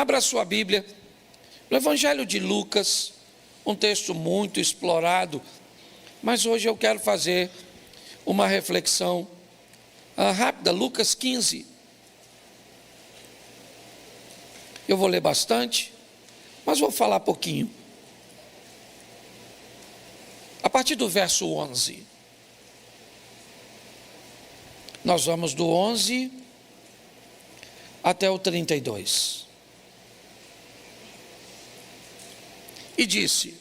Abra a sua Bíblia, no Evangelho de Lucas, um texto muito explorado, mas hoje eu quero fazer uma reflexão rápida. Lucas 15. Eu vou ler bastante, mas vou falar pouquinho. A partir do verso 11. Nós vamos do 11 até o 32. E disse: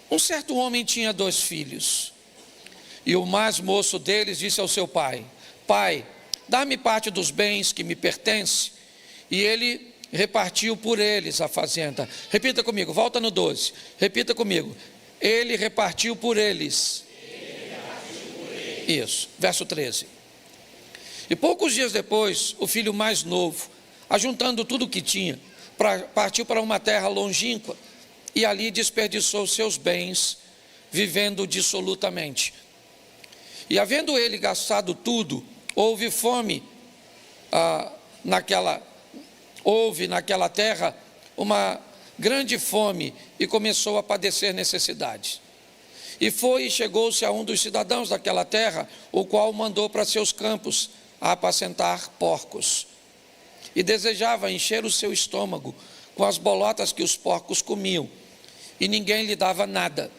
um certo homem tinha 2 filhos, e o mais moço deles disse ao seu pai: Pai, dá-me parte dos bens que me pertence. E ele repartiu por eles a fazenda. Repita comigo, volta no 12. Repita comigo. Ele repartiu por eles. Isso, verso 13. E poucos dias depois, o filho mais novo, ajuntando tudo o que tinha, partiu para uma terra longínqua, e ali desperdiçou seus bens, vivendo dissolutamente. E havendo ele gastado tudo, houve fome naquela terra, uma grande fome, e começou a padecer necessidades. E foi e chegou-se a um dos cidadãos daquela terra, o qual mandou para seus campos a apacentar porcos. E desejava encher o seu estômago com as bolotas que os porcos comiam, e ninguém lhe dava nada.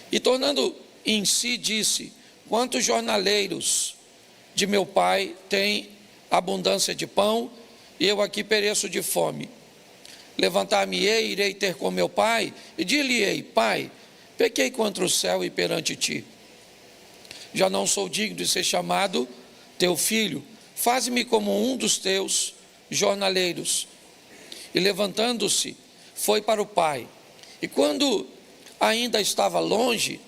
E tornando em si, disse: quantos jornaleiros de meu pai têm abundância de pão, e eu aqui pereço de fome. Levantar-me-ei, irei ter com meu pai, e dir-lhe-ei: Pai, pequei contra o céu e perante ti. Já não sou digno de ser chamado teu filho, faze-me como um dos teus jornaleiros. E levantando-se, foi para o pai. E quando ainda estava longe,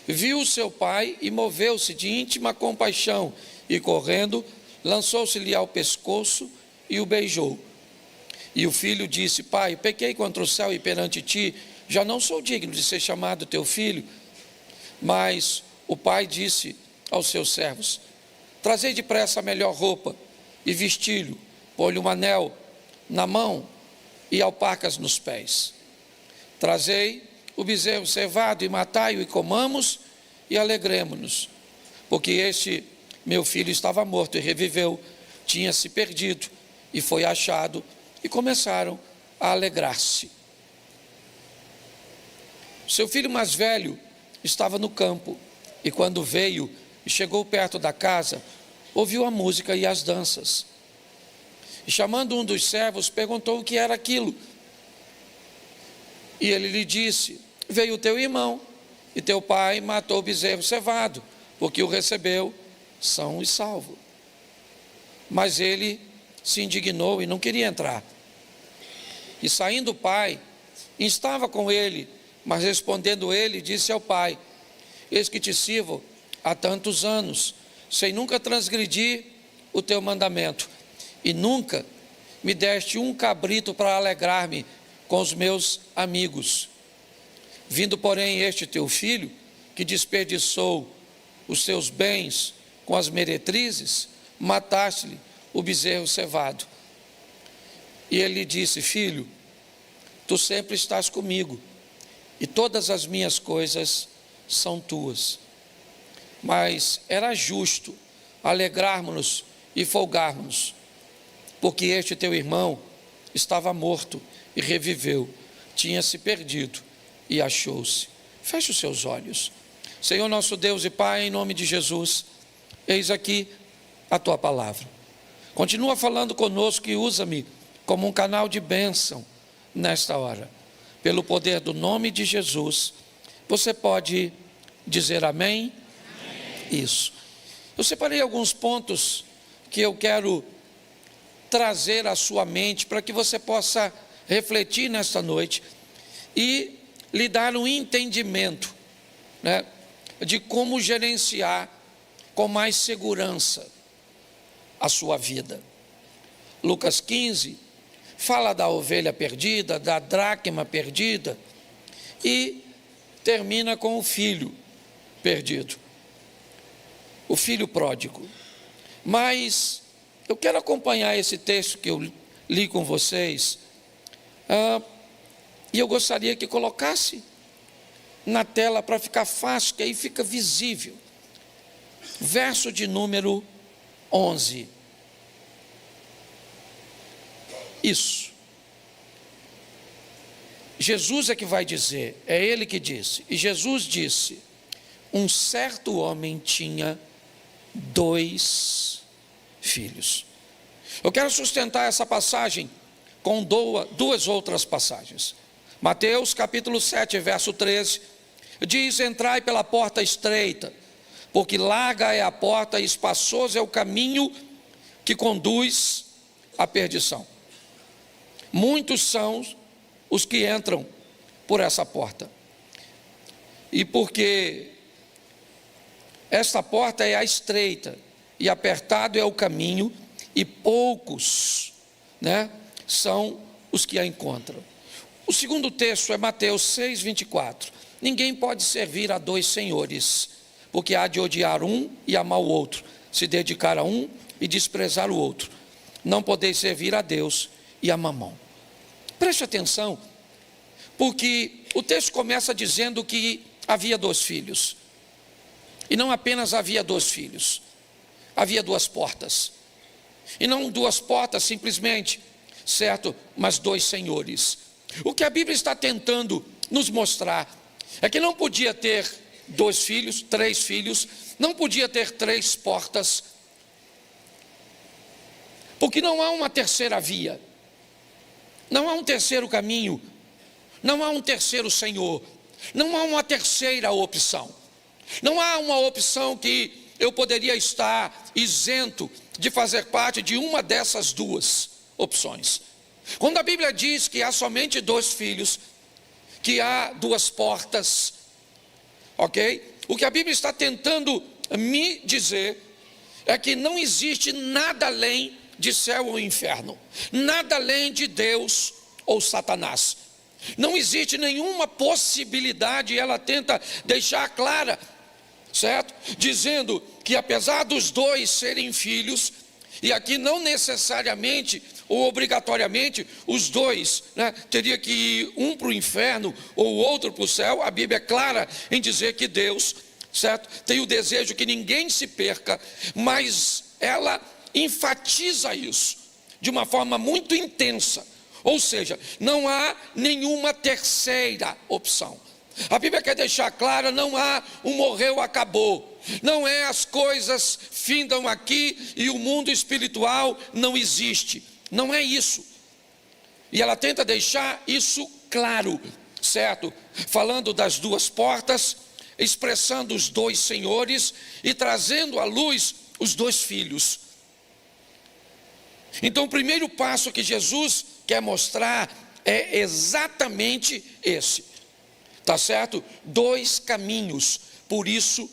viu o seu pai e moveu-se de íntima compaixão, e correndo, lançou-se-lhe ao pescoço e o beijou. E o filho disse: Pai, pequei contra o céu e perante ti, já não sou digno de ser chamado teu filho. Mas o pai disse aos seus servos: trazei depressa a melhor roupa e vesti-lhe, pôr-lhe um anel na mão e alpacas nos pés. Trazei o bezerro cevado e matai-o, e comamos e alegremo-nos, porque este meu filho estava morto e reviveu, tinha se perdido e foi achado, e começaram a alegrar-se. Seu filho mais velho estava no campo, e quando veio e chegou perto da casa, ouviu a música e as danças. E chamando um dos servos, perguntou o que era aquilo. E ele lhe disse: veio teu irmão, e teu pai matou o bezerro cevado, porque o recebeu são e salvo. Mas ele se indignou e não queria entrar. E saindo o pai, estava com ele, mas respondendo ele, disse ao pai: eis que te sirvo há tantos anos, sem nunca transgredir o teu mandamento, e nunca me deste um cabrito para alegrar-me com os meus amigos. Vindo, porém, este teu filho, que desperdiçou os teus bens com as meretrizes, mataste-lhe o bezerro cevado. E ele lhe disse: filho, tu sempre estás comigo, e todas as minhas coisas são tuas. Mas era justo alegrarmos-nos e folgarmos, porque este teu irmão estava morto e reviveu, tinha se perdido e achou-se. Feche os seus olhos. Senhor nosso Deus e Pai, em nome de Jesus, eis aqui a tua palavra. Continua falando conosco e usa-me como um canal de bênção nesta hora. Pelo poder do nome de Jesus, você pode dizer amém? Amém. Isso. Eu separei alguns pontos que eu quero trazer à sua mente para que você possa refletir nesta noite e lhe dar um entendimento, né, de como gerenciar com mais segurança a sua vida. Lucas 15 fala da ovelha perdida, da dracma perdida, e termina com o filho perdido, o filho pródigo. Mas eu quero acompanhar esse texto que eu li com vocês, e eu gostaria que colocasse na tela para ficar fácil, que aí fica visível. Verso de número 11. Isso. Jesus é que vai dizer, é ele que disse. E Jesus disse: um certo homem tinha 2 filhos. Eu quero sustentar essa passagem com 2 outras passagens. Mateus capítulo 7, verso 13, diz: entrai pela porta estreita, porque larga é a porta e espaçoso é o caminho que conduz à perdição. Muitos são os que entram por essa porta. E porque esta porta é a estreita e apertado é o caminho, e poucos, são os que a encontram. O segundo texto é Mateus 6, 24. Ninguém pode servir a 2 senhores, porque há de odiar um e amar o outro, se dedicar a um e desprezar o outro. Não podeis servir a Deus e a Mamão. Preste atenção, porque o texto começa dizendo que havia 2 filhos. E não apenas havia 2 filhos, havia 2 portas. E não 2 portas simplesmente, certo? Mas 2 senhores. O que a Bíblia está tentando nos mostrar é que não podia ter 2 filhos, 3 filhos, não podia ter 3 portas, porque não há uma terceira via, não há um terceiro caminho, não há um terceiro Senhor, não há uma terceira opção, não há uma opção que eu poderia estar isento de fazer parte de uma dessas 2 opções. Quando a Bíblia diz que há somente 2 filhos, que há 2 portas, ok? O que a Bíblia está tentando me dizer é que não existe nada além de céu ou inferno, nada além de Deus ou Satanás. Não existe nenhuma possibilidade, e ela tenta deixar clara, certo? Dizendo que apesar dos 2 serem filhos, e aqui não necessariamente ou obrigatoriamente os 2, teria que ir um para o inferno ou o outro para o céu. A Bíblia é clara em dizer que Deus, certo, tem o desejo que ninguém se perca, mas ela enfatiza isso de uma forma muito intensa, ou seja, não há nenhuma terceira opção. A Bíblia quer deixar clara, não há um morreu, acabou. Não é as coisas findam aqui e o mundo espiritual não existe. Não é isso. E ela tenta deixar isso claro, certo? Falando das 2 portas, expressando os 2 senhores e trazendo à luz os 2 filhos. Então o primeiro passo que Jesus quer mostrar é exatamente esse. Tá certo? 2 caminhos, por isso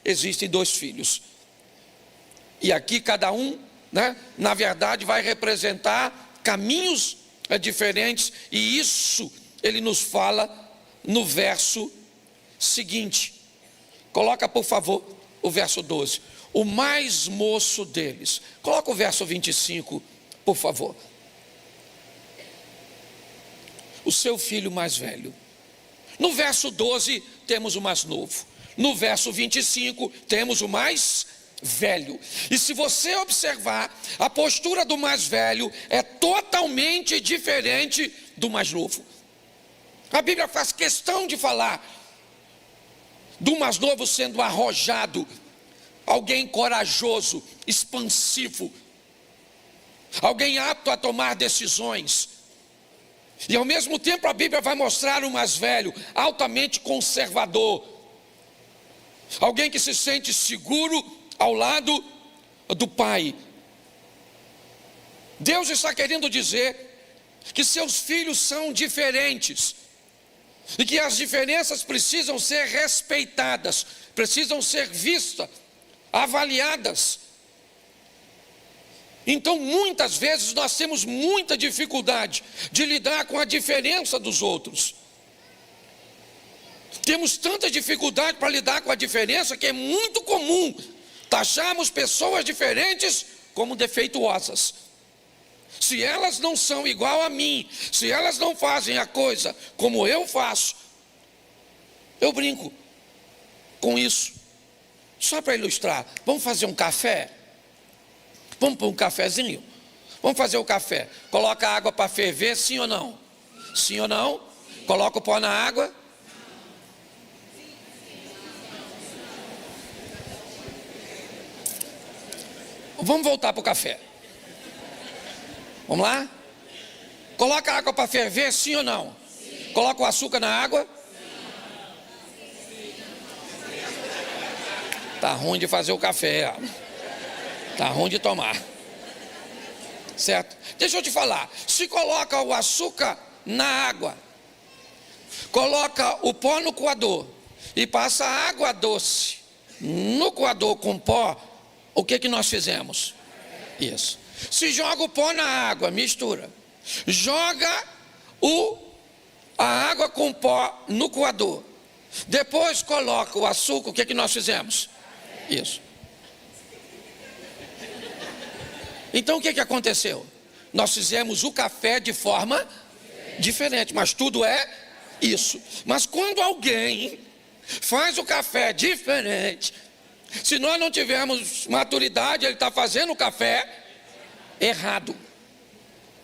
existem 2 filhos. E aqui cada um, na verdade vai representar caminhos diferentes, e isso ele nos fala no verso seguinte. Coloca por favor o verso 12. O mais moço deles. Coloca o verso 25, por favor. O seu filho mais velho. No verso 12 temos o mais novo. No verso 25 temos o mais velho. E se você observar, a postura do mais velho é totalmente diferente do mais novo. A Bíblia faz questão de falar do mais novo sendo arrojado, alguém corajoso, expansivo, alguém apto a tomar decisões. E ao mesmo tempo a Bíblia vai mostrar o mais velho, altamente conservador, alguém que se sente seguro ao lado do pai. Deus está querendo dizer que seus filhos são diferentes, e que as diferenças precisam ser respeitadas, precisam ser vistas, avaliadas. Então muitas vezes nós temos muita dificuldade de lidar com a diferença dos outros. Temos tanta dificuldade para lidar com a diferença que é muito comum taxarmos pessoas diferentes como defeituosas. Se elas não são igual a mim, se elas não fazem a coisa como eu faço, eu brinco com isso. Só para ilustrar, vamos fazer um café? Vamos pôr um cafezinho? Vamos fazer o café. Coloca a água para ferver, sim ou não? Sim ou não? Coloca o pó na água. Vamos voltar para o café. Vamos lá? Coloca a água para ferver, sim ou não? Sim. Coloca o açúcar na água. Tá ruim de fazer o café. Tá ruim de tomar. Certo? Deixa eu te falar. Se coloca o açúcar na água, coloca o pó no coador e passa água doce no coador com pó, o que nós fizemos? Isso. Se joga o pó na água, mistura. Joga a água com pó no coador. Depois coloca o açúcar, o que nós fizemos? Isso. Então o que aconteceu? Nós fizemos o café de forma diferente, mas tudo é isso. Mas quando alguém faz o café diferente, se nós não tivermos maturidade, ele está fazendo o café errado.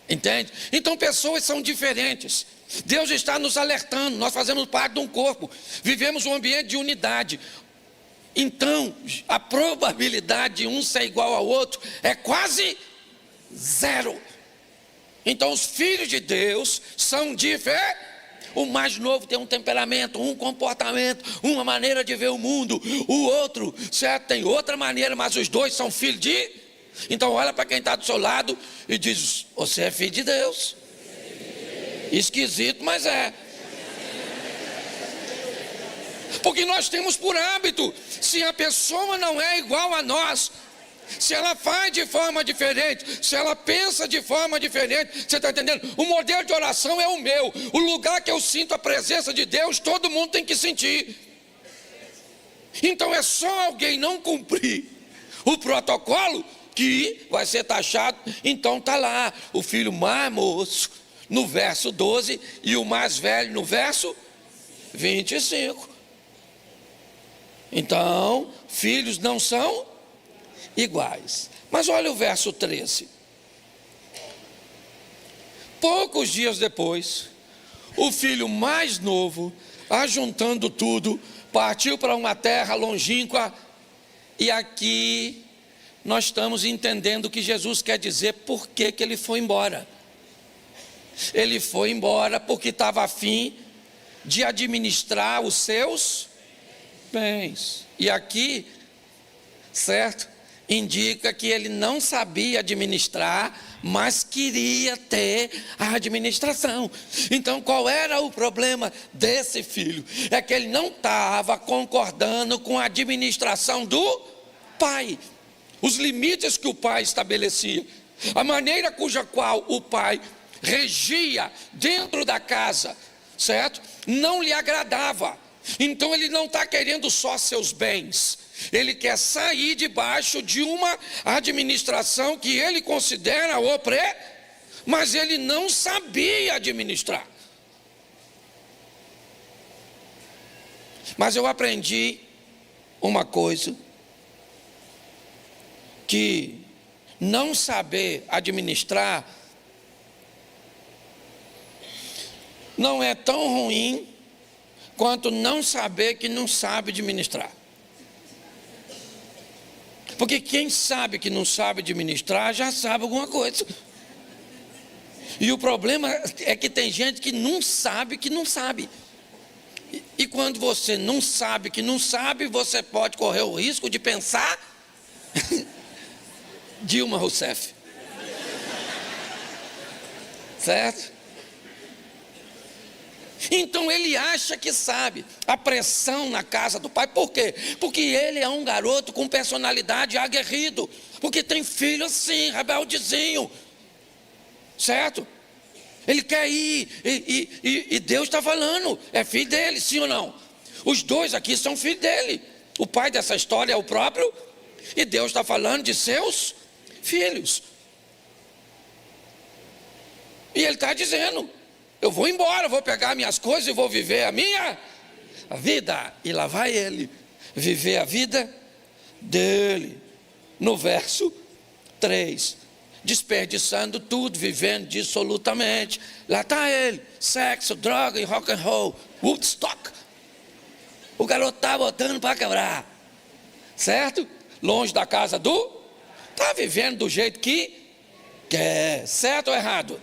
Entende? Então pessoas são diferentes. Deus está nos alertando. Nós fazemos parte de um corpo, vivemos um ambiente de unidade. Então a probabilidade de um ser igual ao outro é quase zero. Então os filhos de Deus são diferentes. O mais novo tem um temperamento, um comportamento, uma maneira de ver o mundo. O outro, certo, tem outra maneira, mas os dois são filhos de... Então olha para quem está do seu lado e diz: você é filho de Deus. Esquisito, mas é. Porque nós temos por hábito, se a pessoa não é igual a nós, se ela faz de forma diferente, se ela pensa de forma diferente, você está entendendo? O modelo de oração é o meu. O lugar que eu sinto a presença de Deus, todo mundo tem que sentir. Então é só alguém não cumprir o protocolo que vai ser taxado. Então está lá o filho mais moço no verso 12 e o mais velho no verso 25. Então filhos não são iguais. Mas olha o verso 13. Poucos dias depois, o filho mais novo, ajuntando tudo, partiu para uma terra longínqua. E aqui nós estamos entendendo o que Jesus quer dizer, por que ele foi embora. Ele foi embora porque estava a fim de administrar os seus bens. E aqui, certo, indica que ele não sabia administrar, mas queria ter a administração. Então qual era o problema desse filho? É que ele não estava concordando com a administração do pai. Os limites que o pai estabelecia, a maneira cuja qual o pai regia dentro da casa, certo? Não lhe agradava. Então ele não está querendo só seus bens, ele quer sair debaixo de uma administração que ele considera mas ele não sabia administrar. Mas eu aprendi uma coisa, que não saber administrar não é tão ruim quanto não saber que não sabe administrar. Porque quem sabe que não sabe administrar já sabe alguma coisa. E o problema é que tem gente que não sabe que não sabe. E quando você não sabe que não sabe, você pode correr o risco de pensar Dilma Rousseff. Certo? Então ele acha que sabe. A pressão na casa do pai, por quê? Porque ele é um garoto com personalidade aguerrido, porque tem filho assim, rebeldezinho, certo? Ele quer ir, e Deus está falando, é filho dele, sim ou não? Os dois aqui são filhos dele. O pai dessa história é o próprio, e Deus está falando de seus filhos. E ele está dizendo: eu vou embora, vou pegar minhas coisas e vou viver a minha vida. E lá vai ele viver a vida dele. No verso 3, desperdiçando tudo, vivendo dissolutamente. Lá está ele, sexo, droga e rock and roll, Woodstock. O garoto está botando para quebrar, certo? Longe da casa está vivendo do jeito que quer. Certo ou errado?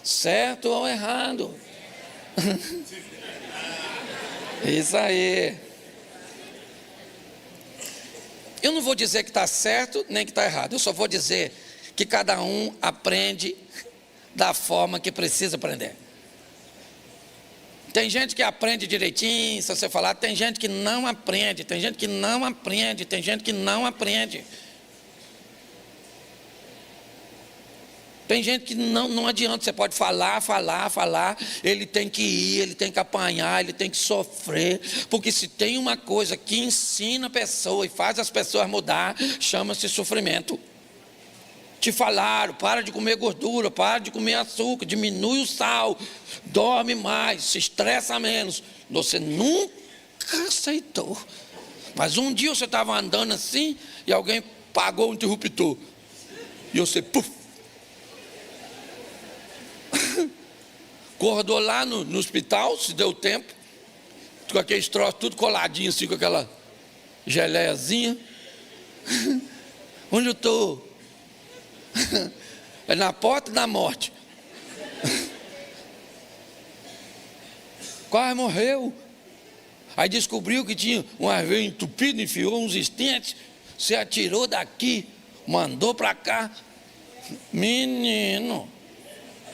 Certo ou errado? Isso aí. Eu não vou dizer que está certo nem que está errado. Eu só vou dizer que cada um aprende da forma que precisa aprender. Tem gente que aprende direitinho, se você falar. Tem gente que não aprende. Tem gente que não aprende. Tem gente que não aprende. Tem gente que não adianta, você pode falar, ele tem que ir, ele tem que apanhar, ele tem que sofrer, porque se tem uma coisa que ensina a pessoa e faz as pessoas mudar, chama-se sofrimento. Te falaram, para de comer gordura, para de comer açúcar, diminui o sal, dorme mais, se estressa menos. Você nunca aceitou. Mas um dia você estava andando assim e alguém pagou o interruptor. E você, puf! Acordou lá no hospital, se deu tempo, com aqueles troços tudo coladinho assim, com aquela geleiazinha. Onde eu estou? É na porta da morte. Quase morreu. Aí descobriu que tinha uma veia entupida, enfiou uns estentes, se atirou daqui, mandou para cá. Menino,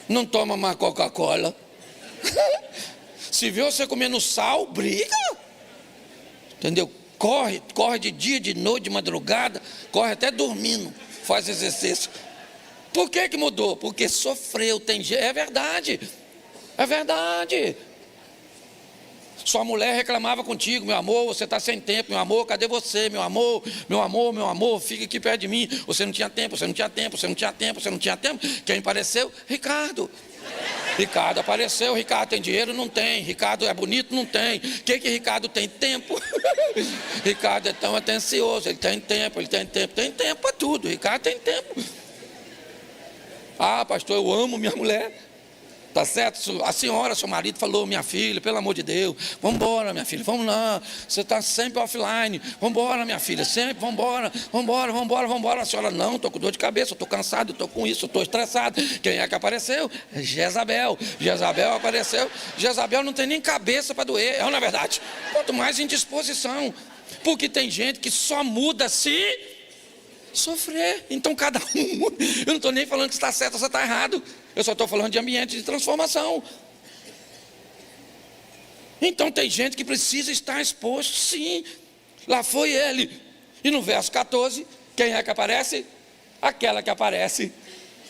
não toma mais Coca-Cola. Se vê você comendo sal, briga. Entendeu? Corre de dia, de noite, de madrugada, corre até dormindo, faz exercício. Por que mudou? Porque sofreu, é verdade. É verdade. Sua mulher reclamava contigo: meu amor, você está sem tempo, meu amor, cadê você, meu amor, fica aqui perto de mim. Você não tinha tempo. Quem apareceu? Ricardo apareceu. Ricardo tem dinheiro? Não tem. Ricardo é bonito? Não tem. O que Ricardo tem? Tempo. Ricardo é tão atencioso, ele tem tempo para tudo. Ricardo tem tempo. Ah, pastor, eu amo minha mulher. Tá certo? A senhora, seu marido falou: minha filha, pelo amor de Deus, vamos embora, minha filha, vamos lá, você está sempre offline, vamos embora, minha filha, sempre, vamos embora. A senhora: não, estou com dor de cabeça, estou cansado, estou com isso, estou estressado. Quem é que apareceu? Jezabel apareceu. Jezabel não tem nem cabeça para doer, é ou não é verdade? Quanto mais indisposição, porque tem gente que só muda se sofrer. Então cada um, eu não estou nem falando que está certo ou você está errado, eu só estou falando de ambiente de transformação. Então tem gente que precisa estar exposto, sim. Lá foi ele. E no verso 14, quem é que aparece? Aquela que aparece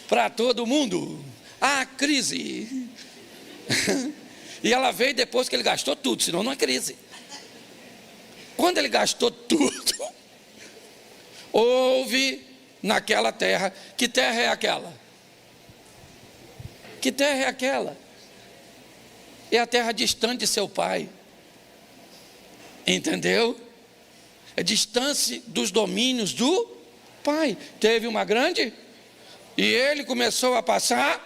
para todo mundo, a crise. E ela veio depois que ele gastou tudo, senão não é crise. Quando ele gastou tudo, houve naquela terra. Que terra é aquela? Que terra é aquela? É a terra distante de seu pai. Entendeu? É distância dos domínios do pai. Teve uma grande e ele começou a passar.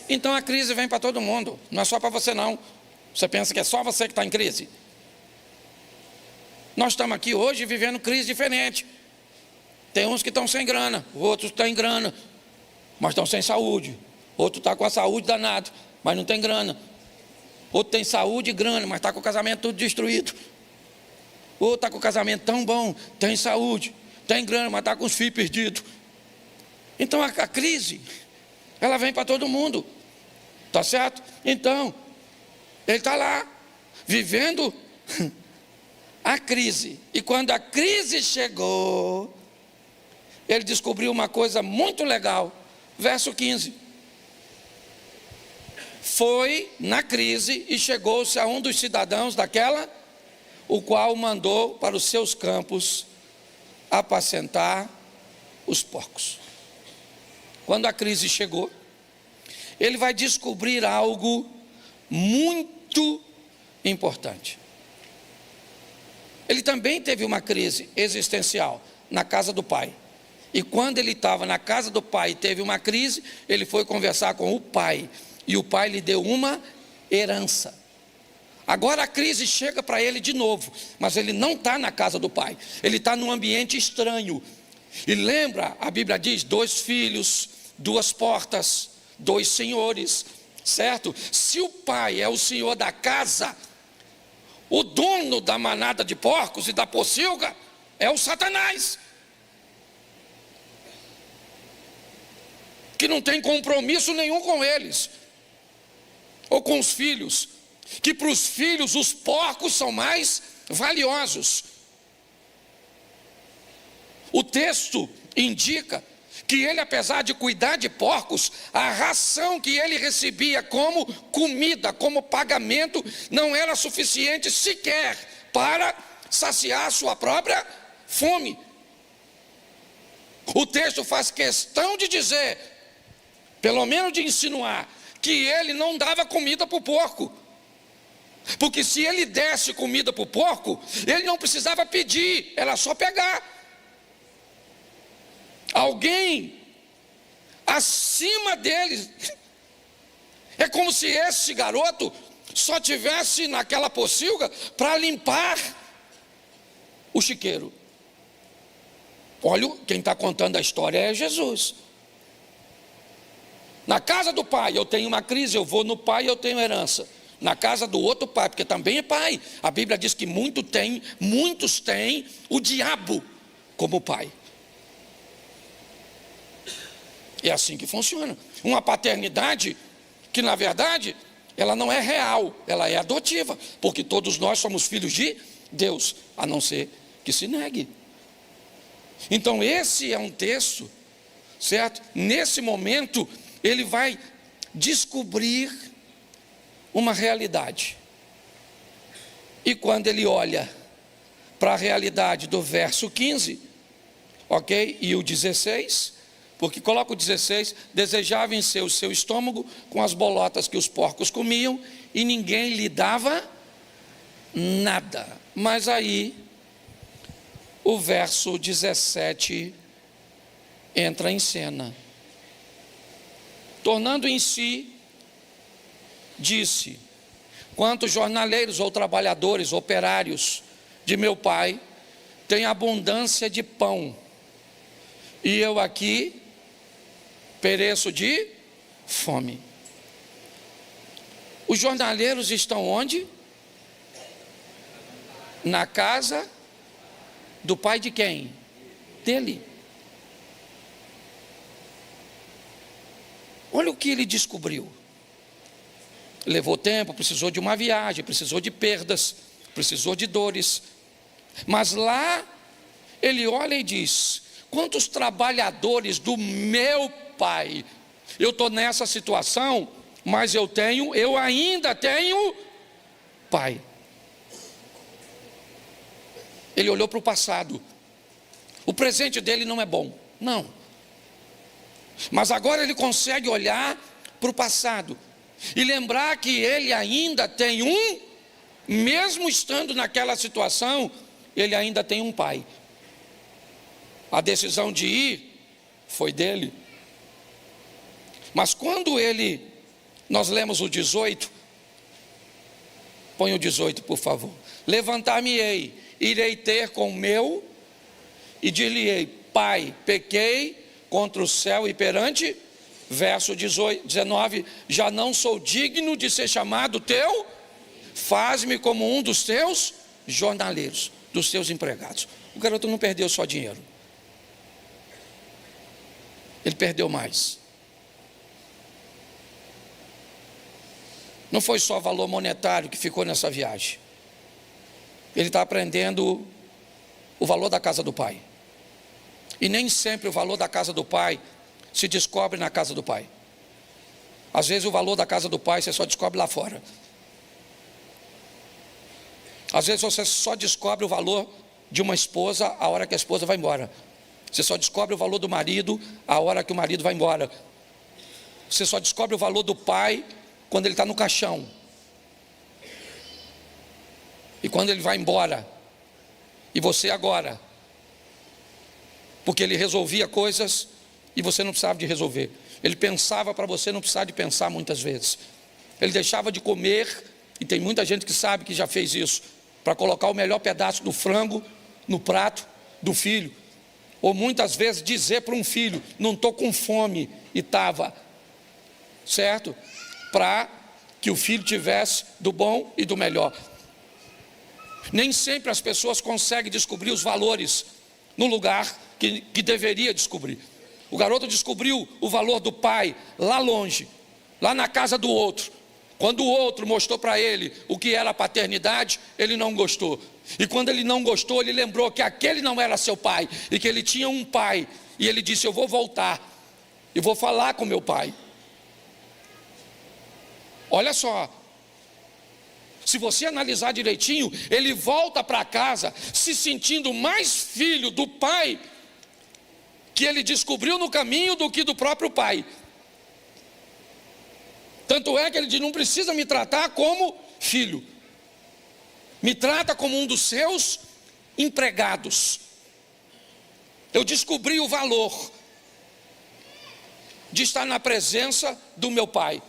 Então a crise vem para todo mundo. Não é só para você não. Você pensa que é só você que está em crise? Nós estamos aqui hoje vivendo crise diferente. Tem uns que estão sem grana, outros estão em grana, mas estão sem saúde. Outro está com a saúde danado, mas não tem grana. Outro tem saúde e grana, mas está com o casamento tudo destruído. Outro está com o casamento tão bom, tem saúde, tem grana, mas está com os filhos perdidos. Então a crise, ela vem para todo mundo. Tá certo? Então, ele está lá, vivendo a crise. E quando a crise chegou, ele descobriu uma coisa muito legal. Verso 15. Foi na crise e chegou-se a um dos cidadãos daquela, o qual mandou para os seus campos apacentar os porcos. Quando a crise chegou, ele vai descobrir algo muito importante. Ele também teve uma crise existencial na casa do pai. E quando ele estava na casa do pai e teve uma crise, ele foi conversar com o pai. E o pai lhe deu uma herança. Agora a crise chega para ele de novo, mas ele não está na casa do pai. Ele está num ambiente estranho. E lembra, a Bíblia diz, 2 filhos, 2 portas, 2 senhores, certo? Se o pai é o senhor da casa, o dono da manada de porcos e da pocilga é o Satanás, que não tem compromisso nenhum com eles, ou com os filhos, que para os filhos os porcos são mais valiosos. O texto indica que ele, apesar de cuidar de porcos, a ração que ele recebia como comida, como pagamento, não era suficiente sequer para saciar sua própria fome. O texto faz questão de dizer, pelo menos de insinuar, que ele não dava comida para o porco. Porque se ele desse comida para o porco, ele não precisava pedir, era só pegar. Alguém acima deles. É como se esse garoto só tivesse naquela pocilga para limpar o chiqueiro. Olha, quem está contando a história é Jesus. Na casa do pai eu tenho uma crise, eu vou no pai e eu tenho herança. Na casa do outro pai, porque também é pai. A Bíblia diz que muitos têm o diabo como pai. É assim que funciona. Uma paternidade que, na verdade, ela não é real, ela é adotiva, porque todos nós somos filhos de Deus, a não ser que se negue. Então esse é um texto, certo? Nesse momento, ele vai descobrir uma realidade. E quando ele olha para a realidade do verso 15, ok? E o 16... porque coloca o 16, desejava encher o seu estômago com as bolotas que os porcos comiam, e ninguém lhe dava nada. Mas aí, o verso 17 entra em cena. Tornando em si, disse: quantos jornaleiros ou trabalhadores, operários de meu pai, têm abundância de pão, e eu aqui pereço de fome. Os jornaleiros estão onde? Na casa do pai de quem? Dele. Olha o que ele descobriu. Levou tempo, precisou de uma viagem, precisou de perdas, precisou de dores. Mas lá ele olha e diz: quantos trabalhadores do meu pai, eu estou nessa situação, mas eu ainda tenho pai. Ele olhou para o passado. O presente dele não é bom, não. Mas agora ele consegue olhar para o passado e lembrar que ele ainda tem mesmo estando naquela situação, ele ainda tem um pai. A decisão de ir foi dele. Mas quando nós lemos o 18, põe o 18 por favor. Levantar-me-ei, irei ter com meu, e dir-lhe-ei: pai, pequei contra o céu e perante, verso 19, já não sou digno de ser chamado teu, faz-me como um dos teus jornaleiros, dos teus empregados. O garoto não perdeu só dinheiro, ele perdeu mais. Não foi só valor monetário que ficou nessa viagem. Ele está aprendendo o valor da casa do pai. E nem sempre o valor da casa do pai se descobre na casa do pai. Às vezes o valor da casa do pai você só descobre lá fora. Às vezes você só descobre o valor de uma esposa a hora que a esposa vai embora. Você só descobre o valor do marido a hora que o marido vai embora. Você só descobre o valor do pai quando ele está no caixão. E quando ele vai embora. E você agora. Porque ele resolvia coisas e você não precisava de resolver. Ele pensava para você não precisar de pensar muitas vezes. Ele deixava de comer, e tem muita gente que sabe que já fez isso, para colocar o melhor pedaço do frango no prato do filho. Ou muitas vezes dizer para um filho, não estou com fome, e estava, certo? Para que o filho tivesse do bom e do melhor. Nem sempre as pessoas conseguem descobrir os valores no lugar que deveria descobrir. O garoto descobriu o valor do pai lá longe, lá na casa do outro. Quando o outro mostrou para ele o que era a paternidade, ele não gostou. E quando ele não gostou, ele lembrou que aquele não era seu pai, e que ele tinha um pai. E ele disse, eu vou voltar, e vou falar com meu pai. Olha só, se você analisar direitinho, ele volta para casa se sentindo mais filho do pai que ele descobriu no caminho do que do próprio pai. Tanto é que ele diz, não precisa me tratar como filho, me trata como um dos seus empregados. Eu descobri o valor de estar na presença do meu pai.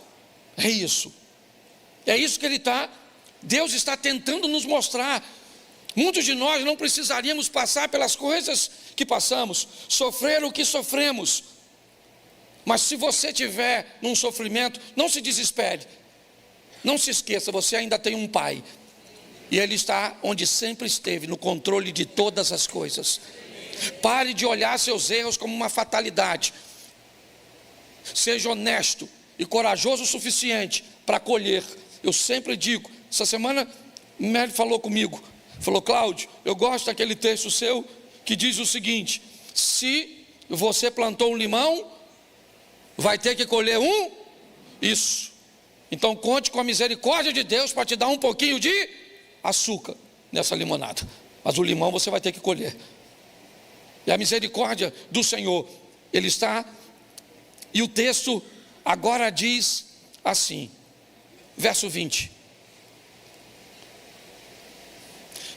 É isso que Deus está tentando nos mostrar. Muitos de nós não precisaríamos passar pelas coisas que passamos, sofrer o que sofremos. Mas se você tiver num sofrimento, não se desespere. Não se esqueça, você ainda tem um pai. E ele está onde sempre esteve, no controle de todas as coisas. Pare de olhar seus erros como uma fatalidade. Seja honesto e corajoso o suficiente para colher. Eu sempre digo, essa semana Mary falou comigo, falou, Cláudio, eu gosto daquele texto seu que diz o seguinte, se você plantou um limão, vai ter que colher isso. Então conte com a misericórdia de Deus para te dar um pouquinho de açúcar nessa limonada. Mas o limão você vai ter que colher. E a misericórdia do Senhor, Ele está. E o texto agora diz assim, verso 20.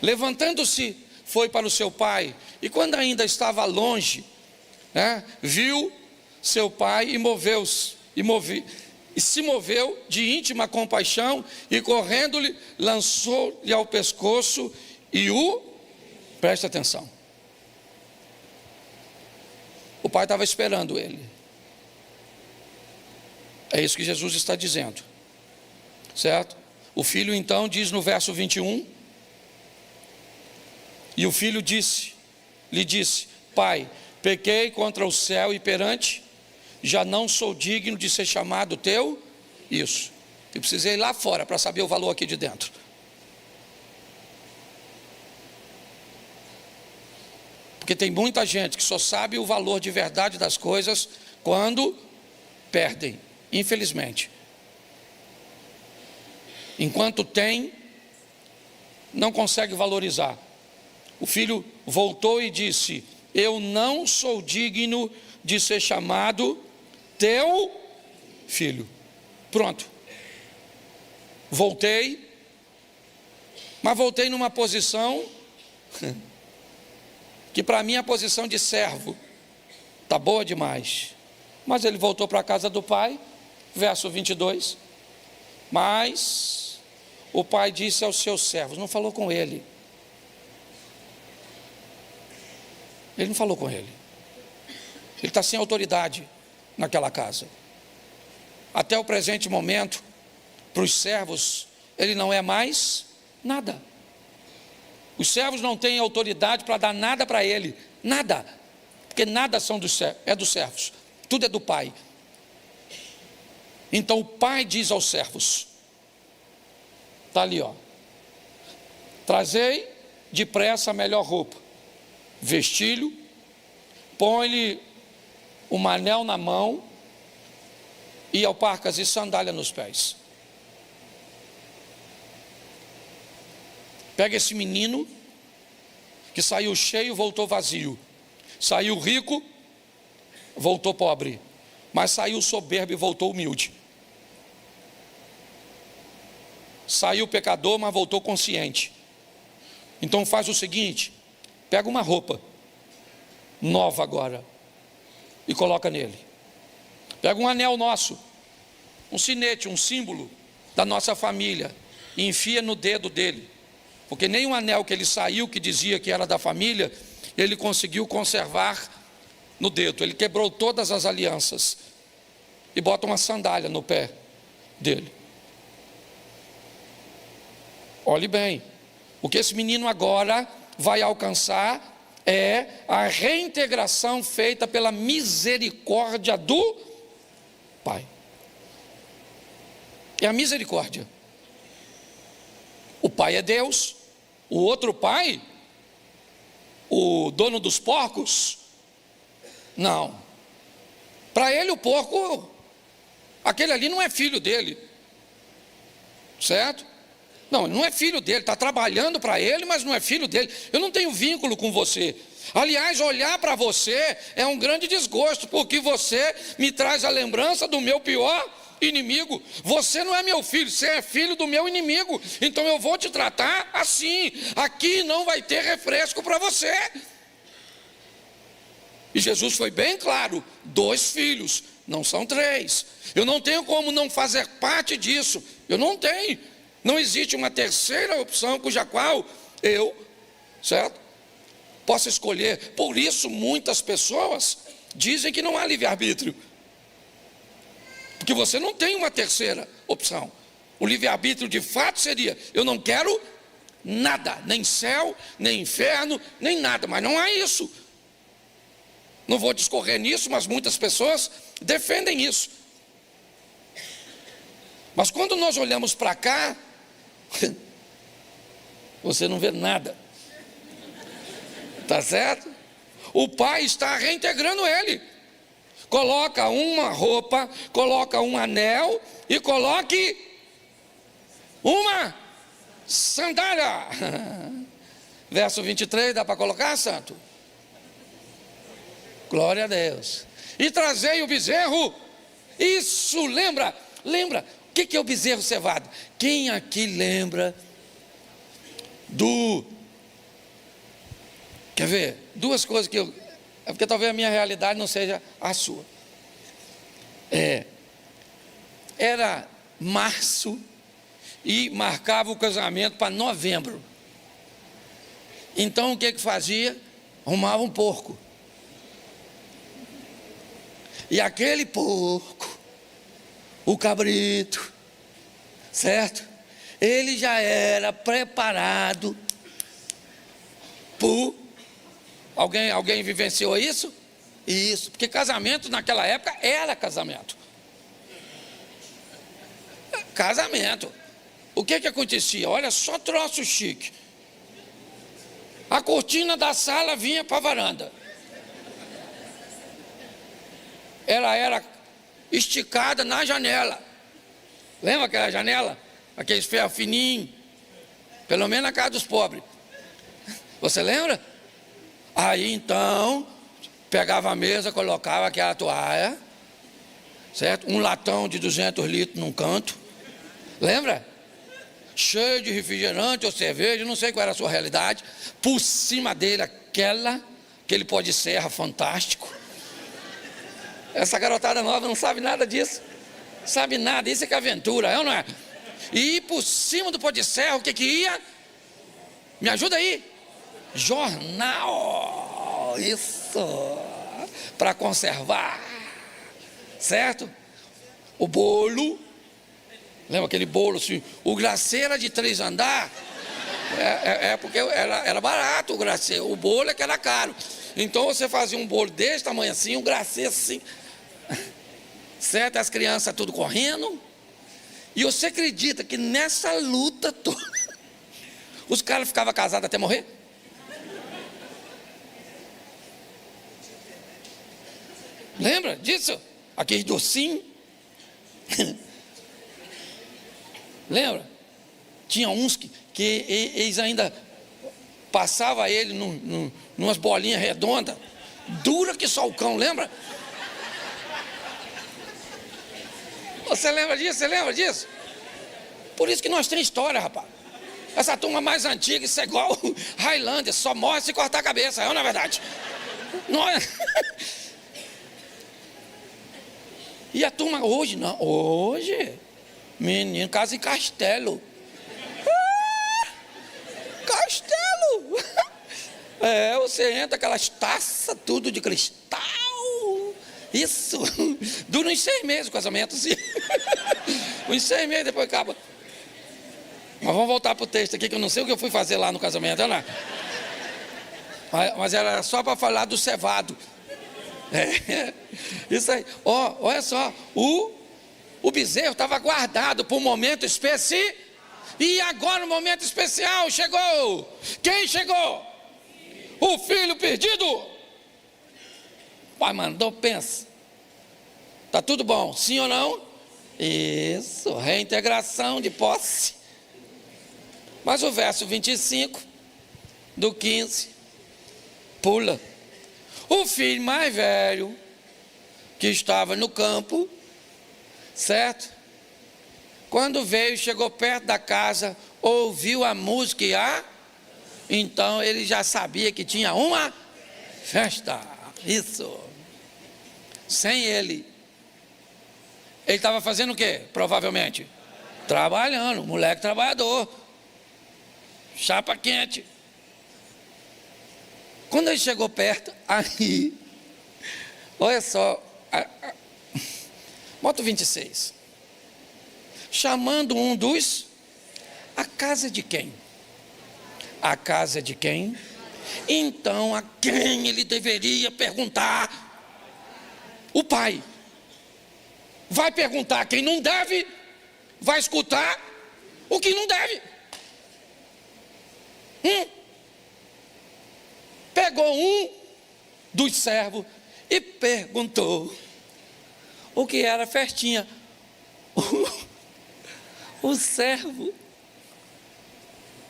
Levantando-se, foi para o seu pai, e quando ainda estava longe, viu seu pai e se moveu de íntima compaixão, e correndo-lhe, lançou-lhe ao pescoço e preste atenção, o pai estava esperando ele. É isso que Jesus está dizendo, certo? O filho então diz no verso 21, e o filho lhe disse, pai, pequei contra o céu e perante, já não sou digno de ser chamado teu, isso. Eu precisei ir lá fora para saber o valor aqui de dentro. Porque tem muita gente que só sabe o valor de verdade das coisas quando perdem, infelizmente. Enquanto tem, não consegue valorizar. O filho voltou e disse, eu não sou digno de ser chamado teu filho. Pronto. Voltei, mas voltei numa posição que para mim a posição de servo está boa demais. Mas ele voltou para a casa do pai, verso 22. Mas o pai disse aos seus servos, não falou com ele. Ele não falou com ele. Ele está sem autoridade naquela casa. Até o presente momento, para os servos, ele não é mais nada. Os servos não têm autoridade para dar nada para ele, nada, porque nada é dos servos, tudo é do pai. Então o pai diz aos servos, está ali, trazei depressa a melhor roupa, vestilho, põe-lhe um anel na mão e alparcas e sandália nos pés. Pega esse menino que saiu cheio, voltou vazio, saiu rico, voltou pobre. Mas saiu soberbo e voltou humilde. Saiu pecador, mas voltou consciente. Então faz o seguinte: pega uma roupa nova agora e coloca nele. Pega um anel nosso, um sinete, um símbolo da nossa família, e enfia no dedo dele. Porque nem um anel que ele saiu, que dizia que era da família, ele conseguiu conservar no dedo. Ele quebrou todas as alianças e bota uma sandália no pé dele. Olhe bem, o que esse menino agora vai alcançar é a reintegração feita pela misericórdia do Pai. É a misericórdia. O pai é Deus, o outro pai, o dono dos porcos, não. Para ele o porco, aquele ali não é filho dele, certo? Não, ele não é filho dele, está trabalhando para ele, mas não é filho dele. Eu não tenho vínculo com você. Aliás, olhar para você é um grande desgosto, porque você me traz a lembrança do meu pior inimigo. Você não é meu filho, você é filho do meu inimigo. Então eu vou te tratar assim. Aqui não vai ter refresco para você. E Jesus foi bem claro: 2 filhos, não são 3. Eu não tenho como não fazer parte disso. Eu não tenho. Não existe uma terceira opção cuja qual eu, certo, possa escolher. Por isso muitas pessoas dizem que não há livre-arbítrio, porque você não tem uma terceira opção. O livre-arbítrio de fato seria: eu não quero nada, nem céu, nem inferno, nem nada. Mas não há isso. Não vou discorrer nisso, mas muitas pessoas defendem isso. Mas quando nós olhamos para cá, você não vê nada. Tá certo? O pai está reintegrando ele. Coloca uma roupa, coloca um anel e coloque uma sandália. Verso 23, dá para colocar, santo? Glória a Deus. E trazei o bezerro. Isso, lembra? O que é o bezerro cevado? Quem aqui lembra do... Quer ver? 2 coisas que eu... É porque talvez a minha realidade não seja a sua. Era março e marcava o casamento para novembro. Então o que fazia? Arrumava um porco. E aquele porco, o cabrito, certo? Ele já era preparado por... Alguém vivenciou isso? Isso, porque casamento naquela época era casamento. Casamento. O que acontecia? Olha só, troço chique. A cortina da sala vinha para a varanda. Ela era esticada na janela. Lembra aquela janela? Aqueles ferros fininhos. Pelo menos na casa dos pobres. Você lembra? Aí então, pegava a mesa, colocava aquela toalha, certo? Um latão de 200 litros num canto. Lembra? Cheio de refrigerante ou cerveja, não sei qual era a sua realidade. Por cima dele aquele pó de serra fantástico. Essa garotada nova não sabe nada disso. Sabe nada, isso é que é aventura, é ou não é? E por cima do pó de serra, o que ia? Me ajuda aí. Jornal. Isso. Para conservar. Certo? O bolo. Lembra aquele bolo assim? O glacê era de 3 andares. Porque era barato o glacê. O bolo é que era caro. Então você fazia um bolo desse tamanho assim, um glacê assim. Certo? As crianças tudo correndo. E você acredita que nessa luta toda, os caras ficavam casados até morrer? Lembra disso? Aquele docinho. Lembra? Tinha uns que eles ainda passavam ele numas bolinhas redondas, dura que só o cão, lembra? Você lembra disso? Você lembra disso? Por isso que nós temos história, rapaz. Essa turma mais antiga, isso é igual Highlander, só morre se cortar a cabeça, é ou não é verdade? Não é? E a turma hoje, não, hoje, menino, casa em castelo. Castelo! É, você entra, aquelas taças, tudo de cristal. Isso, dura uns 6 meses o casamento, sim. Uns 6 meses, depois acaba. Mas vamos voltar para o texto aqui, que eu não sei o que eu fui fazer lá no casamento, não é? Mas era só para falar do cevado. É, isso aí. Olha só, o bezerro estava guardado para um momento especial. E agora o momento especial chegou. Quem chegou? O filho perdido. O pai mandou, pensa. Tá tudo bom, sim ou não? Isso, reintegração de posse. Mas o verso 25 do 15 pula. O filho mais velho, que estava no campo, certo? Quando veio, chegou perto da casa, ouviu a música então ele já sabia que tinha uma festa. Isso. Sem ele. Ele estava fazendo o quê? Provavelmente trabalhando, moleque trabalhador. Chapa quente. Quando ele chegou perto, aí, olha só, bota o 26. Chamando um dos, a casa de quem? A casa de quem? Então, a quem ele deveria perguntar? O pai. Vai perguntar quem não deve, vai escutar o que não deve. Pegou um dos servos e perguntou o que era festinha. O servo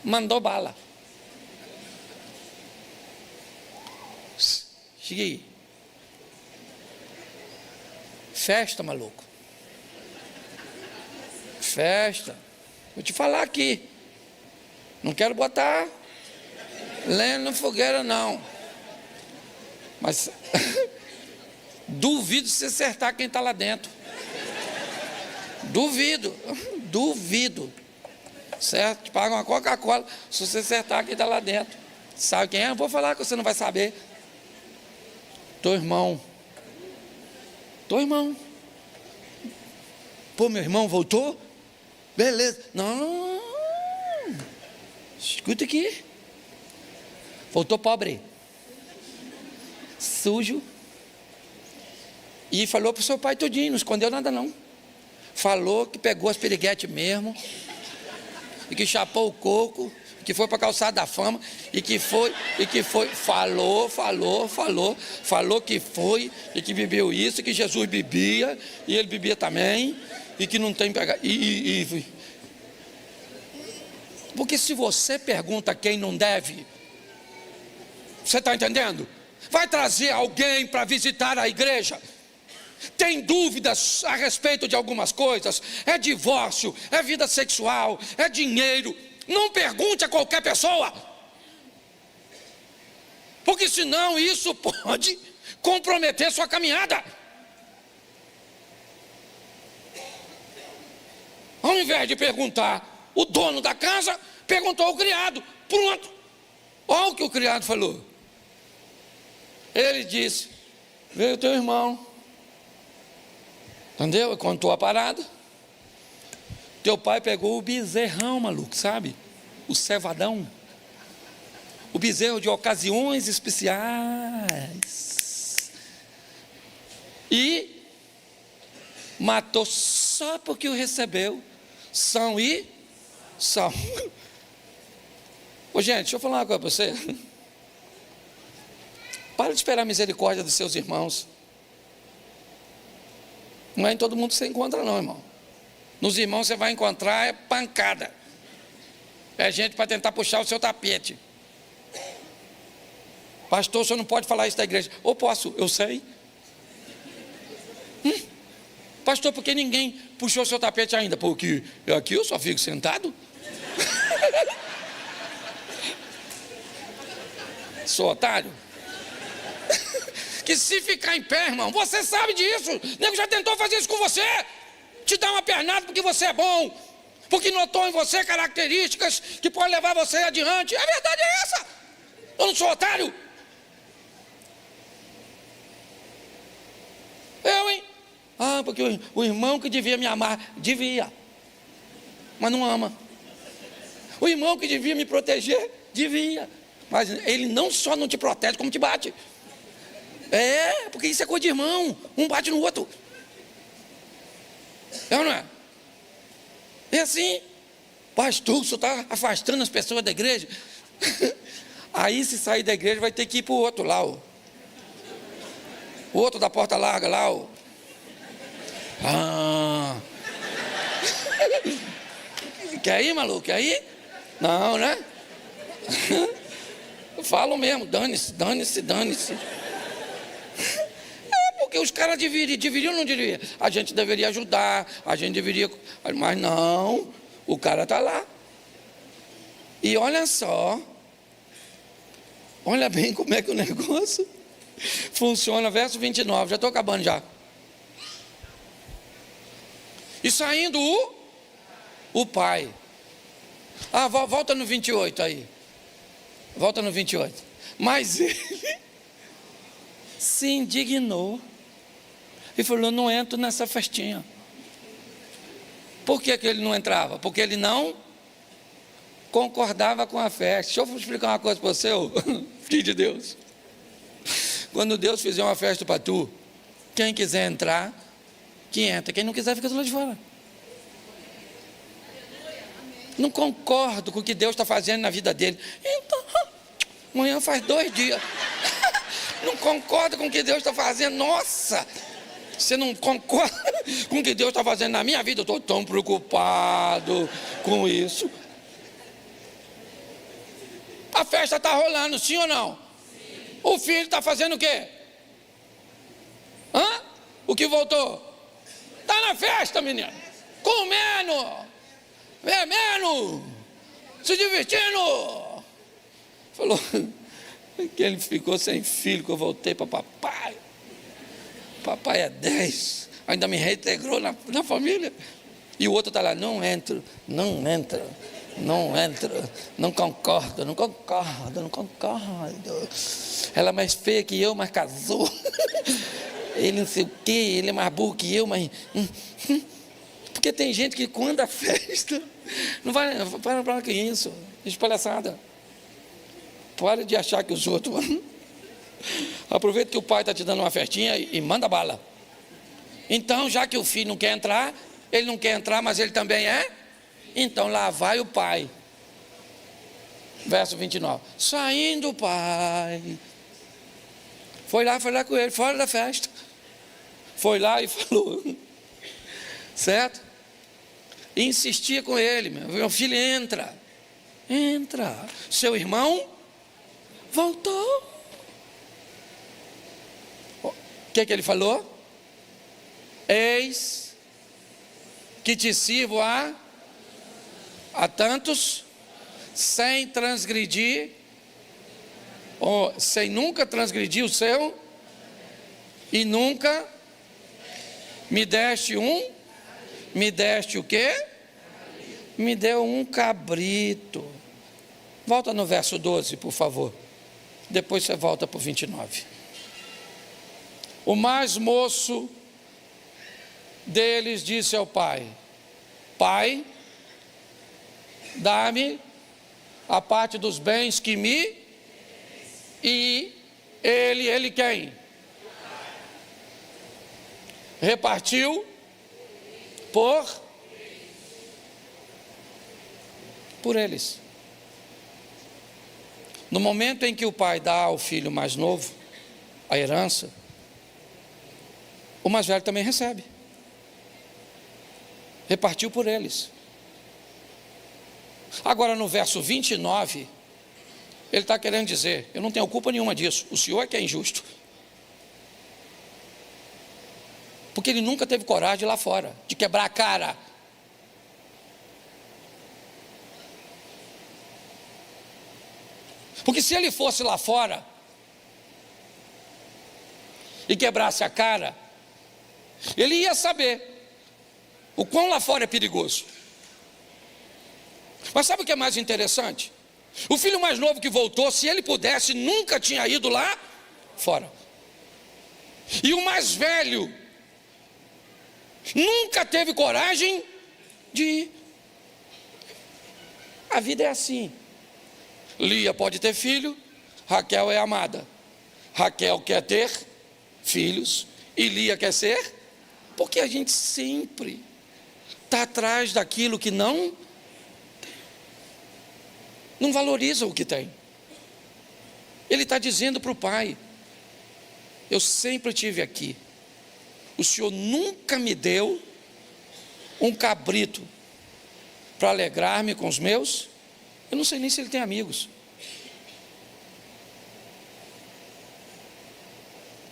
mandou bala. Cheguei. Festa, maluco. Festa. Vou te falar aqui. Não quero botar lenha na fogueira, não. Mas duvido se acertar quem está lá dentro. Duvido. Certo? Te pagam uma Coca-Cola se você acertar quem está lá dentro. Sabe quem é? Não vou falar que você não vai saber. Teu irmão. Pô, meu irmão voltou? Beleza. Não. Escuta aqui. Voltou pobre. Sujo. E falou para o seu pai tudinho, não escondeu nada não. Falou que pegou as piriguetes mesmo. E que chapou o coco. Que foi para a calçada da fama. E que foi. Falou que foi. E que bebeu isso. Que Jesus bebia. E ele bebia também. E que não tem pegar. Porque se você pergunta quem não deve, você está entendendo? Vai trazer alguém para visitar a igreja. Tem dúvidas a respeito de algumas coisas. É divórcio, é vida sexual, é dinheiro. Não pergunte a qualquer pessoa. Porque senão isso pode comprometer sua caminhada. Ao invés de perguntar o dono da casa, perguntou ao criado. Pronto. Olha o que o criado falou. Ele disse: veio teu irmão. Entendeu? Contou a parada. Teu pai pegou o bezerrão, maluco, sabe? O cevadão. O bezerro de ocasiões especiais. E matou só porque o recebeu. São. Ô gente, deixa eu falar uma coisa para você. Para de esperar a misericórdia dos seus irmãos. Não é em todo mundo que você encontra não, irmão. Nos irmãos você vai encontrar é pancada. É gente para tentar puxar o seu tapete. Pastor, o senhor não pode falar isso da igreja. Ou posso? Eu sei. Pastor, por que ninguém puxou seu tapete ainda? Porque aqui eu só fico sentado. Sou otário? Que se ficar em pé, irmão, você sabe disso. O nego já tentou fazer isso com você. Te dar uma pernada porque você é bom, porque notou em você características que podem levar você adiante. A verdade é essa. Eu não sou otário. Eu, hein? Ah, porque o irmão que devia me amar, devia, mas não ama. O irmão que devia me proteger, devia, mas ele não só não te protege, como te bate. É, porque isso é coisa de irmão, um bate no outro. É ou não é? É assim. Pastor, o senhor está afastando as pessoas da igreja. Aí se sair da igreja vai ter que ir para o outro lá, o outro da porta larga lá, Quer ir, maluco? Quer ir? Não, né? Eu falo mesmo, dane-se. É porque os caras deveriam ou não deveriam? A gente deveria ajudar, a gente deveria... Mas não, o cara está lá. E olha só, olha bem como é que o negócio funciona. Verso 29, já estou acabando já. E saindo o pai. Volta no 28 aí. Volta no 28. Mas ele se indignou e falou: não entro nessa festinha. Por que ele não entrava? Porque ele não concordava com a festa. Deixa eu explicar uma coisa para você, filho de Deus. Quando Deus fizer uma festa para tu, quem quiser entrar, que entra. Quem não quiser, fica do lado de fora. Não concordo com o que Deus está fazendo na vida dele. Então, amanhã faz 2 dias. Não concordo com o que Deus está fazendo. Nossa, você não concorda com o que Deus está fazendo na minha vida? Eu estou tão preocupado com isso. A festa está rolando, sim ou não? Sim. O filho está fazendo o quê? O que voltou? Está na festa, menino. Comendo, bebendo, se divertindo. Falou que ele ficou sem filho, que eu voltei para papai. Papai é 10. Ainda me reintegrou na família. E o outro está lá: não entra, não concordo. Ela é mais feia que eu, mas casou. Ele não sei o quê, ele é mais burro que eu, mas... Porque tem gente que quando a festa... Não vai para que isso, palhaçada. Para de achar que os outros... Aproveita que o pai está te dando uma festinha e manda bala. Então, já que o filho não quer entrar, ele não quer entrar, mas ele também é... Então lá vai o pai. Verso 29. Saindo o pai, foi lá com ele, fora da festa. Foi lá e falou, certo? E insistia com ele: meu filho, entra. Seu irmão voltou. O que ele falou? Eis que te sirvo a tantos, sem transgredir, ou sem nunca transgredir o seu, e nunca me deste o quê? Me deu um cabrito. Volta no verso 12, por favor. Depois você volta para o 29. O mais moço deles disse ao pai: Pai, dá-me a parte dos bens que me... E ele quem? Repartiu por eles. No momento em que o pai dá ao filho mais novo a herança, o mais velho também recebe. Repartiu por eles. Agora no verso 29, ele está querendo dizer: eu não tenho culpa nenhuma disso, o senhor é que é injusto. Porque ele nunca teve coragem de ir lá fora, de quebrar a cara. Porque se ele fosse lá fora e quebrasse a cara, ele ia saber o quão lá fora é perigoso. Mas sabe o que é mais interessante? O filho mais novo que voltou, se ele pudesse, nunca tinha ido lá fora. E o mais velho nunca teve coragem de ir. A vida é assim. Lia pode ter filho, Raquel é amada. Raquel quer ter filhos e Lia quer ser, porque a gente sempre está atrás daquilo que não valoriza o que tem. Ele está dizendo para o pai: eu sempre estive aqui, o Senhor nunca me deu um cabrito para alegrar-me com os meus. Eu não sei nem se ele tem amigos.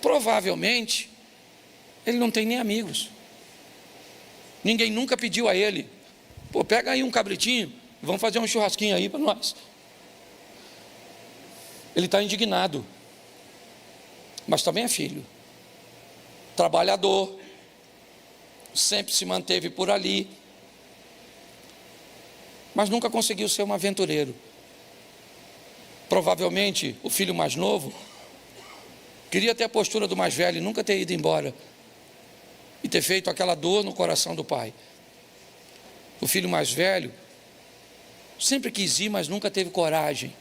Provavelmente ele não tem nem amigos. Ninguém nunca pediu a ele: pô, pega aí um cabritinho, vamos fazer um churrasquinho aí para nós. Ele está indignado, mas também é filho, trabalhador, sempre se manteve por ali, mas nunca conseguiu ser um aventureiro. Provavelmente o filho mais novo queria ter a postura do mais velho e nunca ter ido embora e ter feito aquela dor no coração do pai. O filho mais velho sempre quis ir, mas nunca teve coragem.